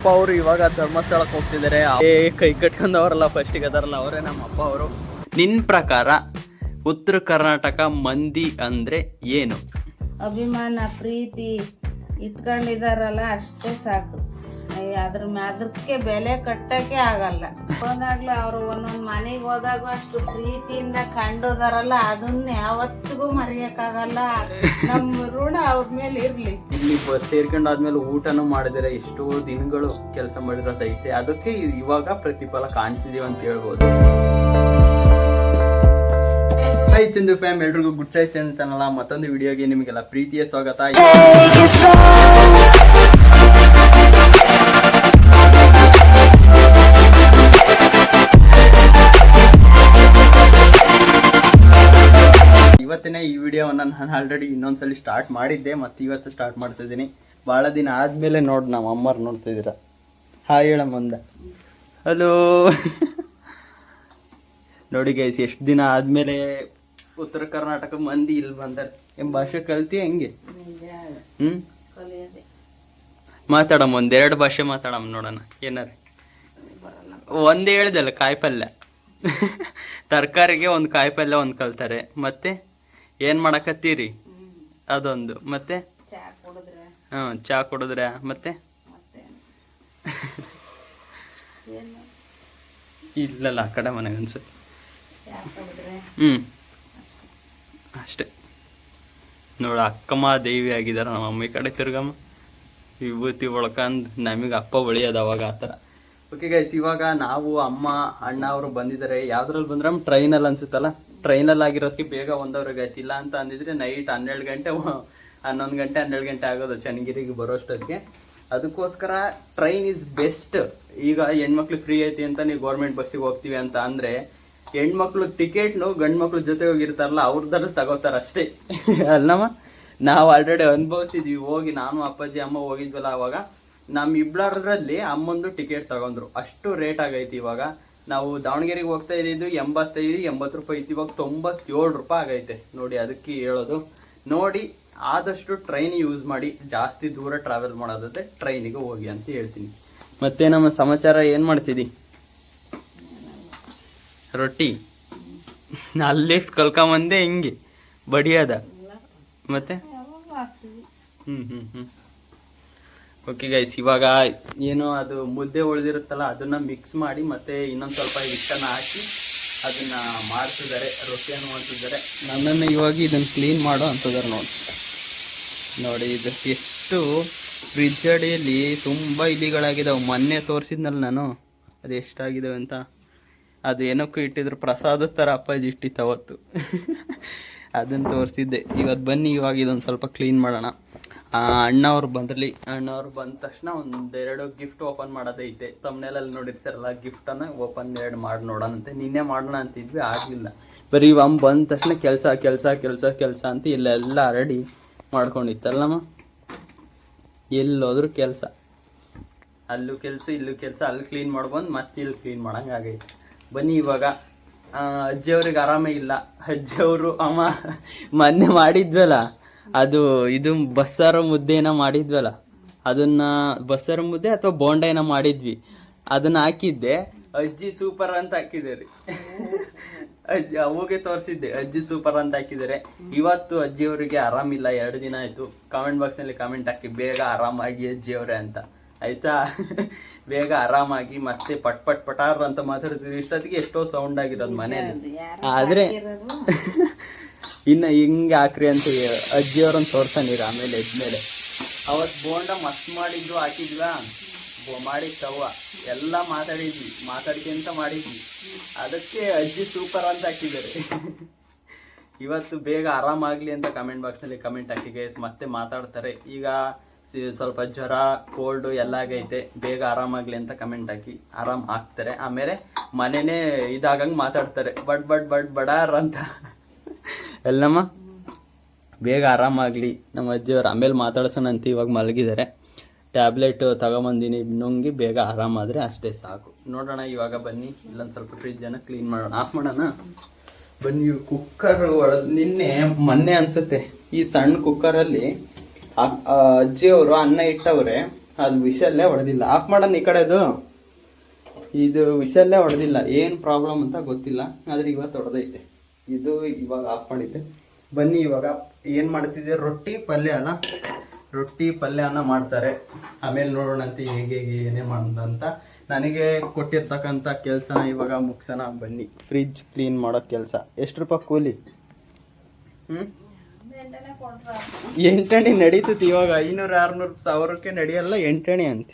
ಅಪ್ಪ ಅವರು ಇವಾಗ ಧರ್ಮಸ್ಥಳಕ್ಕೆ ಹೋಗ್ತಿದ್ದಾರೆ. ಕೈ ಕಟ್ಕೊಂಡವರಲ್ಲ ಫಸ್ಟಿಗೆ ಅದಾರಲ್ಲ ಅವರೇ ನಮ್ಮ ಅಪ್ಪ ಅವರು. ನಿನ್ ಪ್ರಕಾರ ಉತ್ತರ ಕರ್ನಾಟಕ ಮಂದಿ ಅಂದ್ರೆ ಏನು? ಅಭಿಮಾನ, ಪ್ರೀತಿ ಇಟ್ಕೊಂಡಿದಾರಲ್ಲ ಅಷ್ಟೇ ಸಾಕು. ಅದಕ್ಕೆ ಬೆಲೆ ಕಟ್ಟಕ್ಕೆ ಆಗಲ್ಲ. ಹೋದಾಗ್ಲೂ ಅವ್ರು ಒಂದೊಂದ್ ಮನೆಗೆ ಹೋದಾಗ ಅಷ್ಟು ಪ್ರೀತಿಯಿಂದ ಕಂಡೋದಾರಲ್ಲ, ಅದನ್ನ ಯಾವತ್ತಿಗೂ ಮರೆಯಕ್ಕಾಗಲ್ಲ. ನಮ್ಮ ಋಣ ಅವ್ರ ಮೇಲೆ ಇರ್ಲಿ. ಇಲ್ಲಿ ಬಸ್ ಸೇರ್ಕೊಂಡಾದ್ಮೇಲೆ ಊಟನೂ ಮಾಡಿದರೆ ಎಷ್ಟೋ ದಿನಗಳು ಕೆಲಸ ಮಾಡಿರೋದೈತೆ, ಅದಕ್ಕೆ ಇವಾಗ ಪ್ರತಿಫಲ ಕಾಣ್ತಿದೀವಿ ಅಂತ ಹೇಳ್ಬೋದು. ಹೈ ಚಂದು ಫ್ಯಾಮ್, ಎಲ್ರಿಗೂ ಗುಡ್ ಚೈ ಚಂದ್ ಚಾನಲ್ ಮತ್ತೊಂದು ವಿಡಿಯೋಗೆ ನಿಮಗೆಲ್ಲ ಪ್ರೀತಿಯ ಸ್ವಾಗತ. ಇವತ್ತಿನ ಈ ವಿಡಿಯೋವನ್ನು ನಾನು ಆಲ್ರೆಡಿ ಇನ್ನೊಂದ್ಸಲಿ ಸ್ಟಾರ್ಟ್ ಮಾಡಿದ್ದೆ, ಮತ್ತು ಇವತ್ತು ಸ್ಟಾರ್ಟ್ ಮಾಡ್ತಿದ್ದೀನಿ. ಭಾಳ ದಿನ ಆದಮೇಲೆ ನೋಡಿ ನಮ್ಮ ಅಮ್ಮರು ನೋಡ್ತಿದ್ದೀರ. ಹಾಯ್ ಹೇಳಮ್ಮ ಮುಂದೆ. ಹಲೋ ನೋಡಿ ಗೈಸ್, ಎಷ್ಟು ದಿನ ಆದಮೇಲೆ ಉತ್ತರ ಕರ್ನಾಟಕ ಮಂದಿ ಇಲ್ಲಿ ಬಂದಾರೆ. ಏನು ಭಾಷೆ ಕಲ್ತಿ ಹೆಂಗೆ? ಮಾತಾಡಮ್ಮ, ಒಂದೆರಡು ಭಾಷೆ ಮಾತಾಡಮ್ಮ ನೋಡೋಣ. ಏನಾರ ಒಂದೇ ಹೇಳ್ದಲ್ಲ, ಕಾಯಿಪಲ್ಯ ತರಕಾರಿಗೆ ಒಂದು ಕಾಯಿಪಲ್ಯ ಒಂದು ಕಲ್ತಾರೆ. ಮತ್ತೆ ಏನು ಮಾಡಕತ್ತೀರಿ ಅದೊಂದು. ಮತ್ತೆ ಚಾ ಕುಡಿದ್ರೆ ಮತ್ತೆ ಇಲ್ಲಲ್ಲ ಆ ಕಡೆ ಮನೆಗೆ ಅನ್ಸುತ್ತೆ. ಅಷ್ಟೇ ನೋಡ, ಅಕ್ಕಮ್ಮ ದೇವಿ ಆಗಿದಾರ ನಮ್ಮ ಮಮ್ಮಿ ಕಡೆ. ತಿರ್ಗಮ್ಮ ವಿಭೂತಿ ಒಳ್ಕಂದು ನಮಗೆ ಅಪ್ಪ ಬಳಿಯೋದು ಅವಾಗ ಆ ಥರ. ಓಕೆ ಗೈಸ್, ಇವಾಗ ನಾವು ಅಮ್ಮ ಅಣ್ಣ ಅವರು ಬಂದಿದ್ದಾರೆ. ಯಾವ್ದ್ರಲ್ಲಿ ಬಂದ್ರೆ ಟ್ರೈನಲ್ಲಿ ಅನ್ಸುತ್ತಲ್ಲ, ಟ್ರೈನಲ್ಲಿ ಆಗಿರೋದಕ್ಕೆ ಬೇಗ ಒಂದವ್ರೆ ಗೈಸ್. ಇಲ್ಲ ಅಂತ ಅಂದಿದ್ರೆ ನೈಟ್ 12 ಗಂಟೆ 11 ಗಂಟೆ 12 ಗಂಟೆ ಆಗೋದು ಚನ್ನಗಿರಿಗೆ ಬರೋಷ್ಟೊತ್ತಿಗೆ. ಅದಕ್ಕೋಸ್ಕರ ಟ್ರೈನ್ ಈಸ್ ಬೆಸ್ಟ್. ಈಗ ಹೆಣ್ಮಕ್ಳು ಫ್ರೀ ಐತಿ ಅಂತ ನೀವು ಗೌರ್ಮೆಂಟ್ ಬಸ್ಸಿಗೆ ಹೋಗ್ತೀವಿ ಅಂತ ಅಂದರೆ, ಹೆಣ್ಮಕ್ಳು ಟಿಕೆಟ್ನು ಗಂಡು ಮಕ್ಳು ಜೊತೆ ಹೋಗಿರ್ತಾರಲ್ಲ ಅವ್ರದ್ರಲ್ಲಿ ತಗೋತಾರ ಅಷ್ಟೇ ಅಲ್ಲಮ್ಮ. ನಾವು ಆಲ್ರೆಡಿ ಅನುಭವಿಸಿದ್ವಿ. ಹೋಗಿ ನಾನು ಅಪ್ಪಾಜಿ ಅಮ್ಮ ಹೋಗಿದ್ವಲ್ಲ, ಅವಾಗ ನಮ್ಮ ಇಬ್ಬರದ್ರಲ್ಲಿ ಅಮ್ಮಂದು ಟಿಕೆಟ್ ತಗೊಂಡ್ರು. ಅಷ್ಟು ರೇಟ್ ಆಗೈತಿ. ಇವಾಗ ನಾವು ದಾವಣಗೆರೆಗೆ ಹೋಗ್ತಾ ಇದ್ದಿದ್ದು 85-80 ರೂಪಾಯಿ ಇತ್ತು, ಇವಾಗ 97 ರೂಪಾಯಿ ಆಗೈತೆ ನೋಡಿ. ಅದಕ್ಕೆ ಹೇಳೋದು, ನೋಡಿ ಆದಷ್ಟು ಟ್ರೈನ್ ಯೂಸ್ ಮಾಡಿ. ಜಾಸ್ತಿ ದೂರ ಟ್ರಾವೆಲ್ ಮಾಡೋದಂತೆ ಟ್ರೈನಿಗೆ ಹೋಗಿ ಅಂತ ಹೇಳ್ತೀನಿ. ಮತ್ತೆ ನಮ್ಮ ಸಮಾಚಾರ ಏನು ಮಾಡ್ತಿದ್ದಿ? ರೊಟ್ಟಿ ಅಲ್ಲೇ ಕಲ್ಕೊಂಬಂದೆ ಹಿಂಗೆ ಬಡಿಯೋದ ಮತ್ತೆ? ಓಕೆ ಗೈಸ್, ಇವಾಗ ಏನೋ ಅದು ಮುದ್ದೆ ಉಳಿದಿರುತ್ತಲ್ಲ ಅದನ್ನ ಮಿಕ್ಸ್ ಮಾಡಿ ಮತ್ತೆ ಇನ್ನೊಂದು ಸ್ವಲ್ಪ ಹಿಟ್ಟನ್ನು ಹಾಕಿ ಅದನ್ನ ಮಾಡ್ತಿದ್ದಾರೆ, ರೊಟ್ಟಿಯನ್ನು ಮಾಡ್ತಿದ್ದಾರೆ. ನನ್ನನ್ನು ಇವಾಗ ಇದನ್ನು ಕ್ಲೀನ್ ಮಾಡೋ ಅಂತಿದ್ದಾರೆ ನೋಡಿ. ಇದು ಎಷ್ಟು ಫ್ರಿಜ್ ಅಡಿಯಲ್ಲಿ ತುಂಬ ಇಲಿಗಳಾಗಿದ್ದಾವೆ. ಮೊನ್ನೆ ತೋರಿಸಿದ್ನಲ್ಲ ನಾನು, ಅದು ಎಷ್ಟಾಗಿದ್ದಾವೆ ಅಂತ. ಅದು ಏನಕ್ಕೂ ಇಟ್ಟಿದ್ರು, ಪ್ರಸಾದದ ಥರ ಅಪ್ಪಾಜಿ ಇಟ್ಟಿತ್ತು ಅವತ್ತು ಅದನ್ನು ತೋರಿಸಿದ್ದೆ. ಇವತ್ತು ಬನ್ನಿ ಇವಾಗ ಇದೊಂದು ಸ್ವಲ್ಪ ಕ್ಲೀನ್ ಮಾಡೋಣ. ಅಣ್ಣವ್ರು ಬಂದ್ರಲ್ಲಿ, ಅಣ್ಣವ್ರು ಬಂದ ತಕ್ಷಣ ಒಂದೆರಡು ಗಿಫ್ಟ್ ಓಪನ್ ಮಾಡೋದೈತೆ. ತಮ್ಮನೇಲಲ್ಲಿ ನೋಡಿರ್ತಾರಲ್ಲ, ಗಿಫ್ಟನ್ನು ಓಪನ್ 2 ಮಾಡಿ ನೋಡೋಣಂತೆ. ನಿನ್ನೆ ಮಾಡೋಣ ಅಂತಿದ್ವಿ, ಆಗಲಿಲ್ಲ. ಬರೀ ಅಮ್ಮ ಬಂದ ತಕ್ಷಣ ಕೆಲಸ ಕೆಲಸ ಕೆಲಸ ಕೆಲಸ ಅಂತ ಇಲ್ಲೆಲ್ಲ ರೆಡಿ ಮಾಡ್ಕೊಂಡಿತ್ತಲ್ಲಮ್ಮ. ಎಲ್ಲೋದ್ರೂ ಕೆಲಸ, ಅಲ್ಲೂ ಕೆಲಸ ಇಲ್ಲೂ ಕೆಲಸ. ಅಲ್ಲಿ ಕ್ಲೀನ್ ಮಾಡ್ಬಂದು ಮತ್ತೆ ಇಲ್ಲಿ ಕ್ಲೀನ್ ಮಾಡೋಂಗೆ ಆಗೈತೆ. ಬನ್ನಿ ಇವಾಗ. ಅಜ್ಜಿಯವ್ರಿಗೆ ಆರಾಮೇ ಇಲ್ಲ. ಅಜ್ಜಿಯವರು ಅಮ್ಮ ಮೊನ್ನೆ ಮಾಡಿದ್ವಲ್ಲ, ಅದು ಇದು ಬಸ್ಸಾರು ಮುದ್ದೆ ಏನೋ ಮಾಡಿದ್ವಲ್ಲ, ಅದನ್ನ ಬಸ್ಸಾರು ಮುದ್ದೆ ಅಥವಾ ಬೋಂಡ ಏನೋ ಮಾಡಿದ್ವಿ. ಅದನ್ನ ಹಾಕಿದ್ದೆ, ಅಜ್ಜಿ ಸೂಪರ್ ಅಂತ ಹಾಕಿದ್ದಾರೆ. ಅಜ್ಜಿ ಅವಾಗೆ ತೋರಿಸಿದ್ದೆ, ಅಜ್ಜಿ ಸೂಪರ್ ಅಂತ ಹಾಕಿದ್ದಾರೆ. ಇವತ್ತು ಅಜ್ಜಿಯವರಿಗೆ ಆರಾಮಿಲ್ಲ, 2 ದಿನ ಆಯಿತು. ಕಾಮೆಂಟ್ ಬಾಕ್ಸ್ನಲ್ಲಿ ಕಾಮೆಂಟ್ ಹಾಕಿ, ಬೇಗ ಆರಾಮಾಗಿ ಅಜ್ಜಿಯವರೇ ಅಂತ, ಆಯಿತಾ? ಬೇಗ ಆರಾಮಾಗಿ ಮತ್ತೆ ಪಟ್ ಪಟ್ ಪಟಾರ್ ಅಂತ ಮಾತಾಡ್ತಿದ್ವಿ. ಇಷ್ಟೊತ್ತಿಗೆ ಎಷ್ಟೋ ಸೌಂಡ್ ಆಗಿರೋದು ಮನೇಲಿ. ಆದರೆ ಇನ್ನು ಹಿಂಗೆ ಹಾಕ್ರಿ ಅಂತ ಅಜ್ಜಿಯವ್ರನ್ನ ತೋರ್ಸಂದಿರ. ಆಮೇಲೆ ಎದ್ಮೇಲೆ ಅವತ್ತು ಬೋಂಡ ಮಸ್ತ್ ಮಾಡಿದ್ದು ಹಾಕಿದ್ವಾ, ಮಾಡಿತ್ತವ ಎಲ್ಲ ಮಾತಾಡ್ಕೊಂತ ಮಾಡಿದ್ವಿ. ಅದಕ್ಕೆ ಅಜ್ಜಿ ಸೂಪರ್ ಅಂತ ಹಾಕಿದ್ದಾರೆ. ಇವತ್ತು ಬೇಗ ಆರಾಮಾಗಲಿ ಅಂತ ಕಮೆಂಟ್ ಬಾಕ್ಸ್ನಲ್ಲಿ ಕಮೆಂಟ್ ಹಾಕಿ ಗೈಸ್. ಮತ್ತೆ ಮಾತಾಡ್ತಾರೆ. ಈಗ ಸ್ವಲ್ಪ ಜ್ವರ ಕೋಲ್ಡು ಎಲ್ಲ ಆಗೈತೆ, ಬೇಗ ಆರಾಮಾಗಲಿ ಅಂತ ಕಮೆಂಟ್ ಹಾಕಿ ಆರಾಮ್ ಆಗ್ತಾರೆ. ಆಮೇಲೆ ಮನೆಯೇ ಇದಾಗಂಗೆ ಮಾತಾಡ್ತಾರೆ, ಬಡ್ ಬಡ್ ಬಡ್ ಬಡಾರ್ ಅಂತ. ಎಲ್ಲಮ್ಮ ಬೇಗ ಆರಾಮಾಗಲಿ ನಮ್ಮ ಅಜ್ಜಿಯವ್ರು. ಆಮೇಲೆ ಮಾತಾಡ್ಸೋಣಂತ ಇವಾಗ ಮಲಗಿದ್ದಾರೆ. ಟ್ಯಾಬ್ಲೆಟ್ ತಗೊಂಬಂದಿನಿ, ನುಂಗಿ ಬೇಗ ಆರಾಮಾದರೆ ಅಷ್ಟೇ ಸಾಕು. ನೋಡೋಣ ಇವಾಗ ಬನ್ನಿ, ಇಲ್ಲೊಂದು ಸ್ವಲ್ಪ ಫ್ರಿಜ್ಜನ್ನು ಕ್ಲೀನ್ ಮಾಡೋಣ. ಆಫ್ ಮಾಡೋಣ ಬನ್ನಿ. ಕುಕ್ಕರ್ ನಿನ್ನೆ ಮೊನ್ನೆ ಅನಿಸುತ್ತೆ, ಈ ಸಣ್ಣ ಕುಕ್ಕರಲ್ಲಿ ಅಜ್ಜಿಯವರು ಅನ್ನ ಇಟ್ಟವ್ರೆ. ಅದು ವಿಷಲ್ಲೇ ಹೊಡೆದಿಲ್ಲ. ಆಫ್ ಮಾಡೋಣ ಈ ಕಡೆದು. ಇದು ವಿಷಲ್ಲೇ ಹೊಡೆದಿಲ್ಲ, ಏನು ಪ್ರಾಬ್ಲಮ್ ಅಂತ ಗೊತ್ತಿಲ್ಲ. ಆದರೆ ಇವತ್ತು ಹೊಡೆದೈತೆ. ಇದು ಇವಾಗ ಆಫ್ ಮಾಡಿದ್ದೆ. ಬನ್ನಿ ಇವಾಗ ಏನು ಮಾಡ್ತಿದ್ದೆ, ರೊಟ್ಟಿ ಪಲ್ಯ ಅಲ್ಲ, ರೊಟ್ಟಿ ಪಲ್ಯನ ಮಾಡ್ತಾರೆ. ಆಮೇಲೆ ನೋಡೋಣಂತೆ ಹೇಗೆ ಏನೇ ಮಾಡೋದಂತ. ನನಗೆ ಕೊಟ್ಟಿರ್ತಕ್ಕಂಥ ಕೆಲಸನ ಇವಾಗ ಮುಗಿಸೋಣ ಬನ್ನಿ. ಫ್ರಿಜ್ ಕ್ಲೀನ್ ಮಾಡೋ ಕೆಲಸ. ಎಷ್ಟು ರೂಪಾಯಿ ಕೂಲಿ? 8 ನಡೀತದೆ ಇವಾಗ. 500-600 ನಡೆಯಲ್ಲ, 8 ಅಂತ.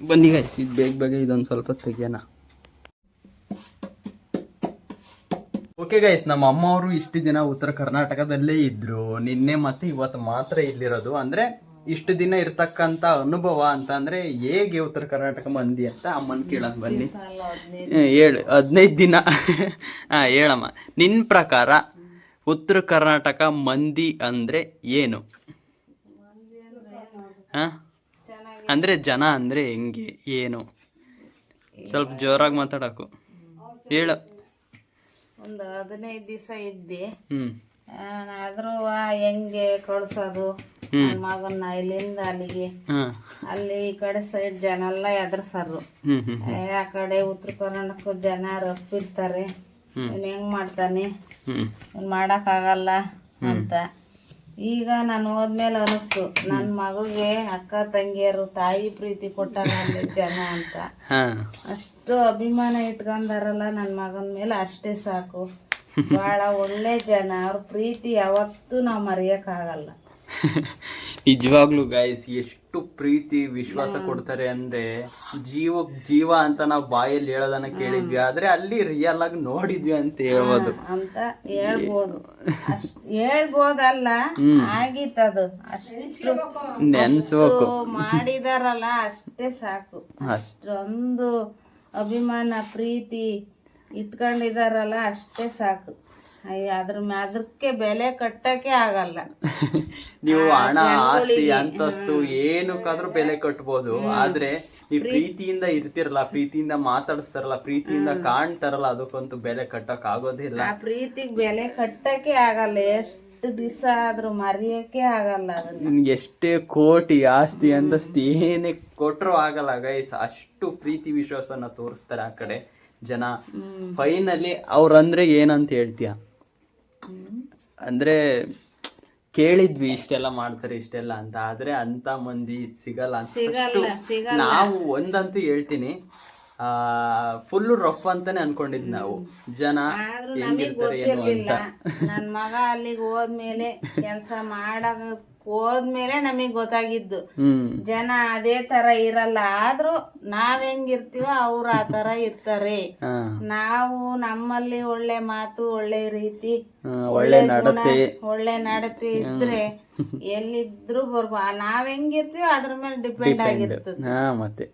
ಬನ್ನಿ ಗೈಸ್, ಇದು ಬೇಗ ಇದೊಂದು ಸ್ವಲ್ಪ ತೆಗಿಯೋಣ. ಓಕೆ ಗೈಸ್, ನಮ್ಮ ಅಮ್ಮ ಅವರು ಇಷ್ಟು ದಿನ ಉತ್ತರ ಕರ್ನಾಟಕದಲ್ಲೇ ಇದ್ರು. ನಿನ್ನೆ ಮತ್ತೆ ಇವತ್ತು ಮಾತ್ರ ಇಲ್ಲಿರೋದು. ಅಂದ್ರೆ ಇಷ್ಟು ದಿನ ಇರ್ತಕ್ಕಂಥ ಅನುಭವ ಅಂತ ಅಂದ್ರೆ ಹೇಗೆ ಉತ್ತರ ಕರ್ನಾಟಕ ಮಂದಿ ಅಂತ ಅಮ್ಮನ್ ಕೇಳಕ್ ಬನ್ನಿ. ಹೇಳು, 15 ದಿನ. ಹೇಳಮ್ಮ, ನಿನ್ ಪ್ರಕಾರ ಉತ್ತರ ಕರ್ನಾಟಕ ಮಂದಿ ಅಂದ್ರೆ ಏನು? ಅಂದ್ರೆ ಜನ ಅಂದ್ರೆ ಹೆಂಗೆ, ಏನು? ಸ್ವಲ್ಪ ಜೋರಾಗಿ ಮಾತಾಡಕು. ಹೇಳು. ಒಂದು 15 ದಿವಸ ಇದ್ದೆ. ಆದ್ರೂ ಹೆಂಗೆ ಕಳ್ಸೋದು ನನ್ನ ಮಗನ್ನ ಇಲ್ಲಿಂದ ಅಲ್ಲಿಗೆ, ಅಲ್ಲಿ ಈ ಕಡೆ ಸೈಡ್ ಜನ ಎಲ್ಲ ಎದುರ್ಸಾರು. ಆ ಕಡೆ ಉತ್ತರ ಕರ್ನಾಟಕದ ಜನ ರಫ್ ಇರ್ತಾರೆ, ಇವ್ನು ಹೆಂಗ್ ಮಾಡ್ತಾನೆ, ಇವ್ನು ಮಾಡಕ್ಕಾಗಲ್ಲ ಅಂತ. ಈಗ ನಾನು ಹೋದ್ಮೇಲೆ ಅನಿಸ್ತು, ನನ್ನ ಮಗುಗೆ ಅಕ್ಕ ತಂಗಿಯರು ತಾಯಿ ಪ್ರೀತಿ ಕೊಟ್ಟಾರ ಅಲ್ಲಿ ಜನ ಅಂತ. ಅಷ್ಟು ಅಭಿಮಾನ ಇಟ್ಕೊಂಡಾರಲ್ಲ ನನ್ನ ಮಗನ ಮೇಲೆ, ಅಷ್ಟೇ ಸಾಕು. ಬಹಳ ಒಳ್ಳೆ ಜನ, ಅವ್ರ ಪ್ರೀತಿ ಯಾವತ್ತೂ ನಾವು ಮರೆಯಕ್ಕಾಗಲ್ಲ. ನಿಜವಾಗ್ಲೂ ಗೈಸ್, ಎಷ್ಟು ಪ್ರೀತಿ ವಿಶ್ವಾಸ ಕೊಡ್ತಾರೆ ಅಂದ್ರೆ ಜೀವ ಅಂತ ನಾವು ಬಾಯಲ್ಲಿ ಹೇಳೋದನ್ನ ಕೇಳಿದ್ವಿ, ಆದ್ರೆ ಅಲ್ಲಿ ರಿಯಲ್ ಆಗಿ ನೋಡಿದ್ವಿ ಅಂತ ಹೇಳ್ಬೋದು. ಅಂತ ಹೇಳ್ಬೋದಲ್ಲ, ಆಗಿತ್ತದು. ಅಷ್ಟು ನೆನ್ಸ್ಬೇಕು, ಮಾಡಿದಾರಲ್ಲ ಅಷ್ಟೇ ಸಾಕು. ಅಷ್ಟೊಂದು ಅಭಿಮಾನ ಪ್ರೀತಿ ಇಟ್ಕೊಂಡಿದಾರಲ್ಲ ಅಷ್ಟೇ ಸಾಕು. ಅದಕ್ಕೆ ಬೆಲೆ ಕಟ್ಟಕ್ಕೆ ಆಗಲ್ಲ. ನೀವು ಹಣ, ಆಸ್ತಿ, ಅಂತಸ್ತು ಏನಕ್ಕಾದ್ರೂ ಬೆಲೆ ಕಟ್ಬೋದು, ಆದ್ರೆ ಈ ಪ್ರೀತಿಯಿಂದ ಇರ್ತಿರಲ್ಲ, ಪ್ರೀತಿಯಿಂದ ಮಾತಾಡಿಸ್ತಾರಲ್ಲ, ಪ್ರೀತಿಯಿಂದ ಕಾಣ್ತಾರಲ್ಲ, ಅದಕ್ಕಂತೂ ಬೆಲೆ ಕಟ್ಟಕ್ ಆಗೋದಿಲ್ಲ. ಆ ಪ್ರೀತಿಗೆ ಬೆಲೆ ಕಟ್ಟಕ್ಕೆ ಆಗಲ್ಲ. ಎಷ್ಟು ದಿವಸ ಆದ್ರೂ ಮರೆಯಕ್ಕೆ ಆಗಲ್ಲ. ಎಷ್ಟೇ ಕೋಟಿ ಆಸ್ತಿ ಅಂತಸ್ತಿ ಏನೇ ಕೊಟ್ರು ಆಗಲ್ಲ ಗೈಸ್. ಅಷ್ಟು ಪ್ರೀತಿ ವಿಶ್ವಾಸನ ತೋರಿಸ್ತಾರೆ ಆ ಕಡೆ ಜನ. ಫೈನಲಿ ಅವ್ರಂದ್ರೆ ಏನಂತ ಹೇಳ್ತೀಯ? ಅಂದ್ರೆ ಕೇಳಿದ್ವಿ ಇಷ್ಟೆಲ್ಲ ಮಾಡ್ತಾರೆ ಇಷ್ಟೆಲ್ಲ ಅಂತ, ಆದ್ರೆ ಅಂತ ಮಂದಿ ಸಿಗಲ್ಲ ಅಂತ. ನಾವು ಒಂದಂತೂ ಹೇಳ್ತೀನಿ, ಫುಲ್ ರಫ್ ಅಂತಾನೆ ಅನ್ಕೊಂಡಿದ್ ನಾವು ಜನ ಹೆಂಗಿರ್ತಾರೆ ಏನು ಅಂತ. ನನ್ ಮಗ ಅಲ್ಲಿಗೆ ಹೋದ್ಮೇಲೆ ಕೆಲ್ಸ ಮಾಡಕ್ ಹೋದ್ಮೇಲೆ ನಮಗ್ ಗೊತ್ತಾಗಿದ್ದು ಜನ ಅದೇ ತರ ಇರಲ್ಲ. ಆದ್ರೂ ನಾವ್ ಹೆಂಗಿರ್ತೀವೋ ಅವ್ರು ಆ ತರ ಇರ್ತಾರೆ. ನಾವು ನಮ್ಮಲ್ಲಿ ಒಳ್ಳೆ ಮಾತು, ಒಳ್ಳೆ ರೀತಿ, ಒಳ್ಳೆ ನಡತೆ ಇದ್ರೆ ಎಲ್ಲಿದ್ರು ಬರ್ಬೋ. ನಾವ್ ಹೆಂಗಿರ್ತೀವೋ ಅದ್ರ ಮೇಲೆ ಡಿಪೆಂಡ್ ಆಗಿರ್ತದೆ. ಮತ್ತೆ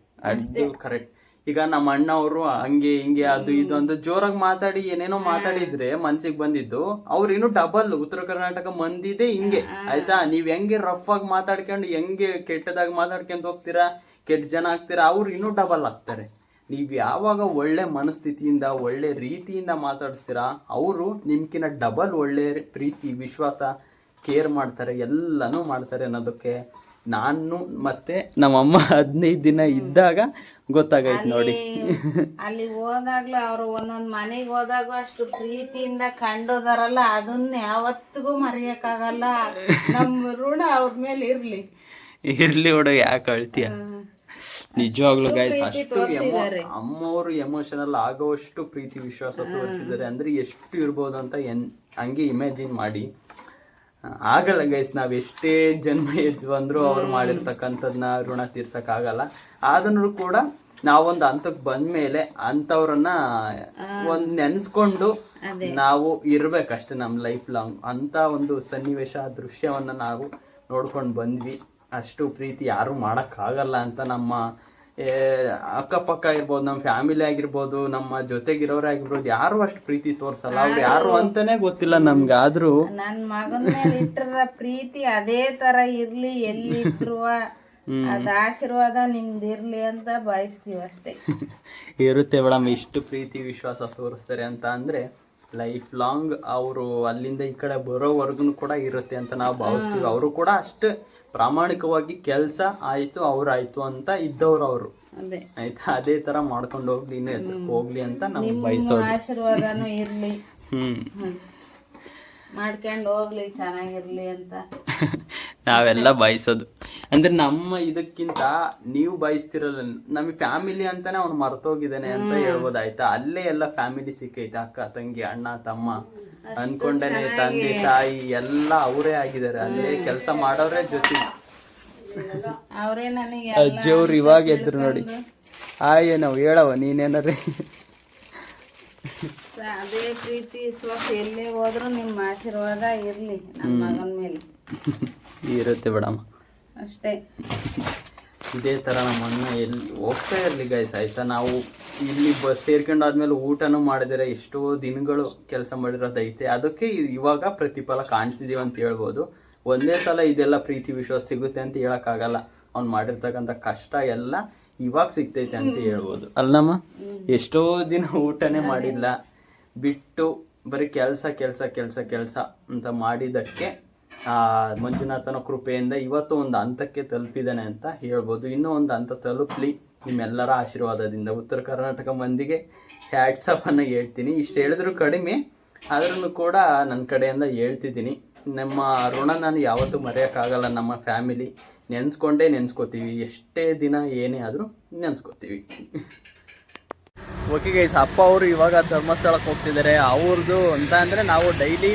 ಕರೆಕ್ಟ್. ಈಗ ನಮ್ಮ ಅಣ್ಣ ಅವರು ಹಂಗೆ ಹಿಂಗೆ ಅದು ಇದು ಅಂತ ಜೋರಾಗಿ ಮಾತಾಡಿ ಏನೇನೋ ಮಾತಾಡಿದ್ರೆ ಮನ್ಸಿಗೆ ಬಂದಿದ್ದು, ಅವ್ರು ಇನ್ನು ಡಬಲ್ ಉತ್ತರ ಕರ್ನಾಟಕ ಮಂದಿದೆ ಹಿಂಗೆ. ಆಯ್ತಾ, ನೀವ್ ಹೆಂಗೆ ರಫ್ ಆಗಿ ಮಾತಾಡ್ಕೊಂಡು ಹೆಂಗೆ ಕೆಟ್ಟದಾಗ ಮಾತಾಡ್ಕೊಂಡ್ ಹೋಗ್ತೀರಾ, ಕೆಟ್ಟ ಜನ ಆಗ್ತೀರಾ, ಅವ್ರು ಇನ್ನೂ ಡಬಲ್ ಆಗ್ತಾರೆ. ನೀವ್ ಯಾವಾಗ ಒಳ್ಳೆ ಮನಸ್ಥಿತಿಯಿಂದ ಒಳ್ಳೆ ರೀತಿಯಿಂದ ಮಾತಾಡಿಸ್ತೀರಾ, ಅವರು ನಿಮ್ಕಿನ್ನ ಡಬಲ್ ಒಳ್ಳೆ ಪ್ರೀತಿ ವಿಶ್ವಾಸ ಕೇರ್ ಮಾಡ್ತಾರೆ, ಎಲ್ಲನೂ ಮಾಡ್ತಾರೆ ಅನ್ನೋದಕ್ಕೆ ನಾನು ಮತ್ತೆ ನಮ್ಮಮ್ಮ 15 ದಿನ ಇದ್ದಾಗ ಗೊತ್ತಾಗೈತೆ ನೋಡಿ. ಅಲ್ಲಿ ಹೋದಾಗ್ಲೂ ಅವ್ರು ಒಂದೊಂದ್ ಮನೆಗೆ ಹೋದಾಗ ಅಷ್ಟು ಪ್ರೀತಿಯಿಂದ ಕಂಡೋದಾರಲ್ಲ, ಅದನ್ನ ಯಾವತ್ತಿಗೂ ಮರೆಯಕ್ಕಾಗಲ್ಲ. ನಮ್ಮ ಋಣ ಅವ್ರ ಮೇಲೆ ಇರ್ಲಿ ಹುಡುಗ, ಯಾಕೆ ಅಳ್ತೀಯ? ನಿಜವಾಗ್ಲೂ ಗೈಸ್, ಅಷ್ಟು ಅಮ್ಮವರು ಎಮೋಷನಲ್ ಆಗೋಷ್ಟು ಪ್ರೀತಿ ವಿಶ್ವಾಸ ತೋರಿಸಿದ್ದಾರೆ ಅಂದ್ರೆ ಎಷ್ಟು ಇರ್ಬೋದು ಅಂತ ಹಂಗೆ ಇಮ್ಯಾಜಿನ್ ಮಾಡಿ. ಆಗಲ್ಲ ಗೈಸ್, ನಾವ್ ಎಷ್ಟೇ ಜನ್ಮ ಎದ್ದು ಅಂದ್ರೂ ಅವ್ರು ಮಾಡಿರ್ತಕ್ಕಂಥದ್ನ ಋಣ ತೀರ್ಸಕ್ ಆಗಲ್ಲ. ಆದ್ರೂ ಕೂಡ ನಾವೊಂದು ಹಂತಕ್ಕೆ ಬಂದ್ಮೇಲೆ ಅಂಥವ್ರನ್ನ ಒಂದ್ ನೆನ್ಸ್ಕೊಂಡು ನಾವು ಇರ್ಬೇಕಷ್ಟೇ ನಮ್ ಲೈಫ್ ಲಾಂಗ್. ಅಂತ ಒಂದು ಸನ್ನಿವೇಶ ದೃಶ್ಯವನ್ನ ನಾವು ನೋಡ್ಕೊಂಡು ಬಂದ್ವಿ. ಅಷ್ಟು ಪ್ರೀತಿ ಯಾರು ಮಾಡಕ್ ಆಗಲ್ಲ ಅಂತ ನಮ್ಮ ಅಕ್ಕಪಕ್ಕ ಇರ್ಬೋದು, ನಮ್ಮ ಫ್ಯಾಮಿಲಿ ಆಗಿರ್ಬೋದು, ನಮ್ಮ ಜೊತೆಗಿರೋರೇ ಆಗಿರ್ಬೋದು, ಯಾರು ಅಷ್ಟು ಪ್ರೀತಿ ತೋರ್ಸಲ್ಲ. ಅವ್ರು ಯಾರು ಅಂತಾನೆ ಗೊತ್ತಿಲ್ಲ ನಮ್ಗೆ. ಆದ್ರೂ ನನ್ ಮಗನ ಮೇಲೆ ಇಟ್ಟಿರೋ ಪ್ರೀತಿ ಅದೇ ತರ ಇರ್ಲಿ, ಎಲ್ಲಿದ್ರು ಅದ ಆಶೀರ್ವಾದ ನಿಮ್ದಿರ್ಲಿ ಅಂತ ಬಯಸ್ತೀವಿ ಅಷ್ಟೇ. ಇರುತ್ತೆ ಮೇಡಮ್, ಇಷ್ಟು ಪ್ರೀತಿ ವಿಶ್ವಾಸ ತೋರಿಸ್ತಾರೆ ಅಂತ ಅಂದ್ರೆ ಲೈಫ್ ಲಾಂಗ್ ಅವರು ಅಲ್ಲಿಂದ ಈ ಕಡೆ ಬರೋವರೆಗೂ ಕೂಡ ಇರುತ್ತೆ ಅಂತ ನಾವು ಭಾವಿಸ್ತೀವಿ. ಅವರು ಕೂಡ ಅಷ್ಟು ಪ್ರಾಮಾಣಿಕವಾಗಿ ಕೆಲಸ ಆಯ್ತು ಅವ್ರಾಯ್ತು ಅಂತ ಇದ್ದವ್ರು ಅವರು. ಅದೇ ಆಯ್ತಾ, ಅದೇ ತರ ಮಾಡ್ಕೊಂಡು ಹೋಗ್ಲಿ ಹೋಗ್ಲಿ ಅಂತ ನಾವು ಬಯಸೋದು. ಆಶೀರ್ವಾದನೂ ಇರ್ಲಿ, ಹ್ಮ್ ಮಾಡ್ಕೊಂಡು ಹೋಗ್ಲಿ, ಚೆನ್ನಾಗಿರ್ಲಿ ಅಂತ ನಾವೆಲ್ಲ ಬಯಸೋದು. ಅಂದ್ರೆ ನಮ್ಮ ಇದಕ್ಕಿಂತ ನೀವು ಬಯಸ್ತಿರಲ್ಲ, ನಮಗೆ ಫ್ಯಾಮಿಲಿ ಅಂತಾನೆ ಅವ್ನು ಮರ್ತೋಗಿದ್ದಾನೆ ಅಂತ ಹೇಳ್ಬೋದು. ಆಯ್ತಾ, ಅಲ್ಲೇ ಎಲ್ಲ ಫ್ಯಾಮಿಲಿ ಸಿಕ್ಕೈತೆ, ಅಕ್ಕ ತಂಗಿ ಅಣ್ಣ ತಮ್ಮ ಅನ್ಕೊಂಡೇನೆ, ತಂದೆ ತಾಯಿ ಎಲ್ಲ ಅವರೇ ಆಗಿದ್ದಾರೆ. ಅಲ್ಲೇ ಕೆಲಸ ಮಾಡೋರೇ ಜೊತೆ. ಅವರೇ ನನಗೆ ಅಜ್ಜಿಯವ್ರು ಇವಾಗ ಎದ್ರು ನೋಡಿ. ನಾವು ಹೇಳವ ನೀನೇನಾರೇ. ಅದೇ ಪ್ರೀತಿ ವಿಶ್ವಾಸ ಎಲ್ಲೇ ಹೋದ್ರು ನಿಮ್ಮ ಆಶೀರ್ವಾದ ಇರ್ಲಿ ನನ್ನ ಮಗನ ಮೇಲೆ ಇರುತ್ತೆ ಬಿಡಮ್ಮ. ಅಷ್ಟೇ. ಇದೇ ಥರ ನಮ್ಮ ಅಣ್ಣ ಎಲ್ಲಿ ಹೋಗ್ತಾ ಇರಲಿ ಗೈಸ್. ಆಯ್ತಾ, ನಾವು ಇಲ್ಲಿ ಬಸ್ ಸೇರ್ಕೊಂಡಾದ್ಮೇಲೆ ಊಟನೂ ಮಾಡಿದರೆ ಎಷ್ಟೋ ದಿನಗಳು ಕೆಲಸ ಮಾಡಿರೋದೈತೆ. ಅದಕ್ಕೆ ಇವಾಗ ಪ್ರತಿಫಲ ಕಾಣ್ತಿದೀವಿ ಅಂತ ಹೇಳ್ಬೋದು. ಒಂದೇ ಸಲ ಇದೆಲ್ಲ ಪ್ರೀತಿ ವಿಶ್ವಾಸ ಸಿಗುತ್ತೆ ಅಂತ ಹೇಳೋಕ್ಕಾಗಲ್ಲ. ಅವ್ನು ಮಾಡಿರ್ತಕ್ಕಂಥ ಕಷ್ಟ ಎಲ್ಲ ಇವಾಗ ಸಿಗ್ತೈತೆ ಅಂತ ಹೇಳ್ಬೋದು ಅಲ್ಲಮ್ಮ. ಎಷ್ಟೋ ದಿನ ಊಟನೇ ಮಾಡಿಲ್ಲ, ಬಿಟ್ಟು ಬರೀ ಕೆಲಸ ಕೆಲಸ ಕೆಲಸ ಕೆಲಸ ಅಂತ ಮಾಡಿದ್ದಕ್ಕೆ ಮಂಜುನಾಥನ ಕೃಪೆಯಿಂದ ಇವತ್ತು ಒಂದು ಹಂತಕ್ಕೆ ತಲುಪಿದ್ದಾನೆ ಅಂತ ಹೇಳ್ಬೋದು. ಇನ್ನೂ ಒಂದು ಹಂತ ತಲುಪಲಿ ನಿಮ್ಮೆಲ್ಲರ ಆಶೀರ್ವಾದದಿಂದ. ಉತ್ತರ ಕರ್ನಾಟಕ ಮಂದಿಗೆ ಹ್ಯಾಟ್ಸಪ್ಪನ್ನು ಹೇಳ್ತೀನಿ. ಇಷ್ಟು ಹೇಳಿದ್ರು ಕಡಿಮೆ, ಆದ್ರೂ ಕೂಡ ನನ್ನ ಕಡೆಯಿಂದ ಹೇಳ್ತಿದ್ದೀನಿ. ನಮ್ಮ ಋಣ ನಾನು ಯಾವತ್ತೂ ಮರೆಯೋಕ್ಕಾಗಲ್ಲ. ನಮ್ಮ ಫ್ಯಾಮಿಲಿ ನೆನೆಸ್ಕೊಂಡೇ ನೆನೆಸ್ಕೋತೀವಿ, ಎಷ್ಟೇ ದಿನ ಏನೇ ಆದರೂ ನೆನೆಸ್ಕೋತೀವಿ. ಓಕೆ ಗೈಸ್, ಅಪ್ಪ ಅವರು ಇವಾಗ ಧರ್ಮಸ್ಥಳಕ್ಕೆ ಹೋಗ್ತಿದ್ದಾರೆ. ಅವ್ರದ್ದು ಅಂತ ಅಂದರೆ ನಾವು ಡೈಲಿ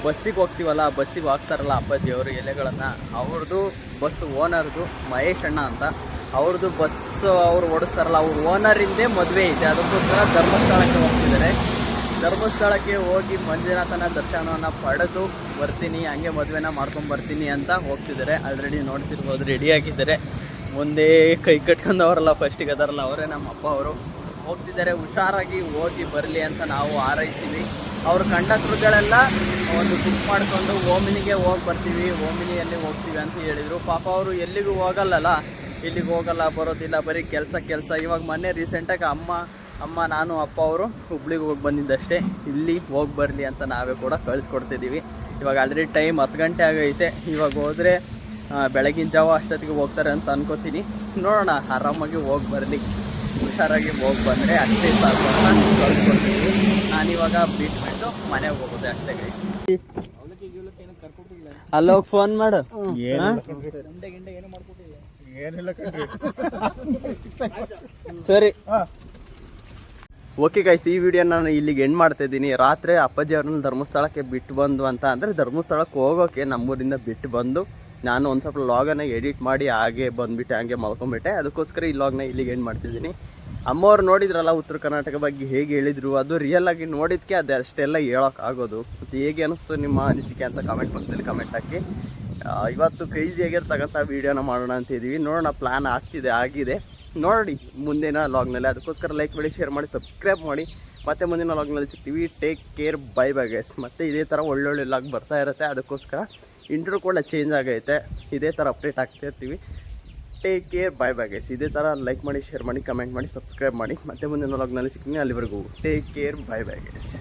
ಬಸ್ಸಿಗೆ ಹೋಗ್ತೀವಲ್ಲ, ಬಸ್ಸಿಗೆ ಹೋಗ್ತಾರಲ್ಲ ಅಪ್ಪಾಜಿ ಅವರು ಎಲೆಗಳನ್ನು, ಅವ್ರದ್ದು ಬಸ್ ಓನರ್ದು ಮಹೇಶ್ ಅಣ್ಣ ಅಂತ, ಅವ್ರದ್ದು ಬಸ್ ಅವ್ರು ಓಡಿಸ್ತಾರಲ್ಲ, ಅವ್ರ ಓನರಿಂದೇ ಮದುವೆ ಇದೆ. ಅದಕ್ಕೋಸ್ಕರ ಧರ್ಮಸ್ಥಳಕ್ಕೆ ಹೋಗ್ತಿದ್ದಾರೆ. ಧರ್ಮಸ್ಥಳಕ್ಕೆ ಹೋಗಿ ಮಂಜುನಾಥನ ದರ್ಶನವನ್ನು ಪಡೆದು ಬರ್ತೀನಿ, ಹಂಗೆ ಮದುವೆನ ಮಾಡ್ಕೊಂಬರ್ತೀನಿ ಅಂತ ಹೋಗ್ತಿದ್ದಾರೆ. ಆಲ್ರೆಡಿ ನೋಡ್ತಿರ್ಬೋದು, ರೆಡಿಯಾಗಿದ್ದಾರೆ. ಮುಂದೆ ಕೈ ಕಟ್ಕೊಂಡವರಲ್ಲ ಫಸ್ಟಿಗೆ ಅದರಲ್ಲ, ಅವರೇ ನಮ್ಮ ಅಪ್ಪ ಅವರು ಹೋಗ್ತಿದ್ದಾರೆ. ಹುಷಾರಾಗಿ ಹೋಗಿ ಬರಲಿ ಅಂತ ನಾವು ಹಾರೈಸ್ತೀವಿ. ಅವ್ರ ಕಂಡಕ್ಟ್ರುಗಳೆಲ್ಲ ಒಂದು ಬುಕ್ ಮಾಡಿಕೊಂಡು ಓಮಿನಿಗೆ ಹೋಗಿ ಬರ್ತೀವಿ, ಓಮಿನಿಯಲ್ಲಿ ಹೋಗ್ತೀವಿ ಅಂತ ಹೇಳಿದರು. ಪಾಪ ಅವರು ಎಲ್ಲಿಗೂ ಹೋಗಲ್ಲಲ್ಲ, ಇಲ್ಲಿಗೆ ಹೋಗಲ್ಲ, ಬರೋದಿಲ್ಲ, ಬರೀ ಕೆಲಸ. ಇವಾಗ ಮೊನ್ನೆ ರೀಸೆಂಟಾಗಿ ಅಮ್ಮ ನಾನು ಅಪ್ಪ ಅವರು ಹುಬ್ಳಿಗೆ ಹೋಗಿ ಬಂದಿದ್ದಷ್ಟೇ. ಇಲ್ಲಿ ಹೋಗಿ ಬರಲಿ ಅಂತ ನಾವೇ ಕೂಡ ಕಳಿಸ್ಕೊಡ್ತಿದ್ದೀವಿ. ಇವಾಗ ಆಲ್ರೆಡಿ ಟೈಮ್ 10 ಗಂಟೆ ಆಗೈತೆ. ಇವಾಗ ಹೋದರೆ ಬೆಳಗಿನ ಜಾವ ಅಷ್ಟೊತ್ತಿಗೆ ಹೋಗ್ತಾರೆ ಅಂತ ಅನ್ಕೋತೀನಿ. ನೋಡೋಣ, ಆರಾಮಾಗಿ ಹೋಗಿ ಬರಲಿ, ಹುಷಾರಾಗಿ ಹೋಗಿ ಬಂದರೆ ಅಷ್ಟೇ ಸಾಕು ಅಂತ ಕಳಿಸ್ಕೊಡ್ತೀವಿ. ನಾನಿವಾಗ ಬಿಟ್ಬಿಟ್ಟು ಮನೆಗೆ ಹೋಗೋದೆ ಅಷ್ಟೇ ಗೈಸ್. ಅಲ್ಲೋಗಿ ಫೋನ್ ಮಾಡು. ಸರಿ ಓಕೆ ಗೈಸ್, ಈ ವಿಡಿಯೋ ನಾನು ಇಲ್ಲಿಗೆ ಎಂಡ್ ಮಾಡ್ತಾ ಇದ್ದೀನಿ. ರಾತ್ರಿ ಅಪ್ಪಾಜಿ ಅವ್ರನ್ನ ಧರ್ಮಸ್ಥಳಕ್ಕೆ ಬಿಟ್ಟು ಬಂದು ಅಂತ ಅಂದರೆ ಧರ್ಮಸ್ಥಳಕ್ಕೆ ಹೋಗೋಕ್ಕೆ ನಮ್ಮೂರಿಂದ ಬಿಟ್ಟು ಬಂದು ನಾನು ಒಂದು ಸ್ವಲ್ಪ ಲಾಗನ್ನ ಎಡಿಟ್ ಮಾಡಿ ಹಾಗೆ ಬಂದುಬಿಟ್ಟೆ, ಹಾಗೆ ಮಲ್ಕೊಂಡ್ಬಿಟ್ಟೆ. ಅದಕ್ಕೋಸ್ಕರ ಈ ಲಾಗ್ನ ಇಲ್ಲಿಗೆ ಎಂಡ್ ಮಾಡ್ತಿದ್ದೀನಿ. ಅಮ್ಮವ್ರು ನೋಡಿದ್ರಲ್ಲ ಉತ್ತರ ಕರ್ನಾಟಕ ಬಗ್ಗೆ ಹೇಗೆ ಹೇಳಿದರು, ಅದು ರಿಯಲ್ ಆಗಿ ನೋಡಿದ್ದಕ್ಕೆ ಅದು ಅಷ್ಟೆಲ್ಲ ಹೇಳೋಕ್ಕಾಗೋದು. ಮತ್ತು ಹೇಗೆ ಅನ್ನಿಸ್ತು ನಿಮ್ಮ ಅನಿಸಿಕೆ ಅಂತ ಕಮೆಂಟ್ ಬಾಕ್ಸಲ್ಲಿ ಕಮೆಂಟ್ ಹಾಕಿ. ಇವತ್ತು ಕ್ರೇಜಿಯಾಗಿರ್ತಕ್ಕಂಥ ವೀಡಿಯೋನ ಮಾಡೋಣ ಅಂತ ಇದ್ದೀವಿ. ನೋಡೋಣ, ಪ್ಲ್ಯಾನ್ ಆಗಿದೆ, ನೋಡಿ ಮುಂದಿನ ಲಾಗ್ನಲ್ಲಿ. ಅದಕ್ಕೋಸ್ಕರ ಲೈಕ್ ಮಾಡಿ, ಶೇರ್ ಮಾಡಿ, ಸಬ್ಸ್ಕ್ರೈಬ್ ಮಾಡಿ. ಮತ್ತೆ ಮುಂದಿನ ಲಾಗ್ನಲ್ಲಿ ಸಿಗ್ತೀವಿ. Take care, bye bye guys. ಮತ್ತು ಇದೇ ಥರ ಒಳ್ಳೊಳ್ಳೆ ಲಾಗ್ ಬರ್ತಾ ಇರುತ್ತೆ. ಅದಕ್ಕೋಸ್ಕರ ಇಂಟ್ರೋ ಕೂಡ ಚೇಂಜ್ ಆಗೈತೆ. ಇದೇ ಥರ ಅಪ್ಡೇಟ್ ಆಗ್ತಾ ಇರ್ತೀವಿ. Take care, bye bye guys. ಇದೇ ಥರ ಲೈಕ್ ಮಾಡಿ, ಶೇರ್ ಮಾಡಿ, ಕಮೆಂಟ್ ಮಾಡಿ, ಸಬ್ಸ್ಕ್ರೈಬ್ ಮಾಡಿ. ಮತ್ತೆ ಮುಂದಿನ ಲಾಗ್ನಲ್ಲಿ ಸಿಗ್ತೀನಿ. ಅಲ್ಲಿವರೆಗೂ take care, bye bye guys.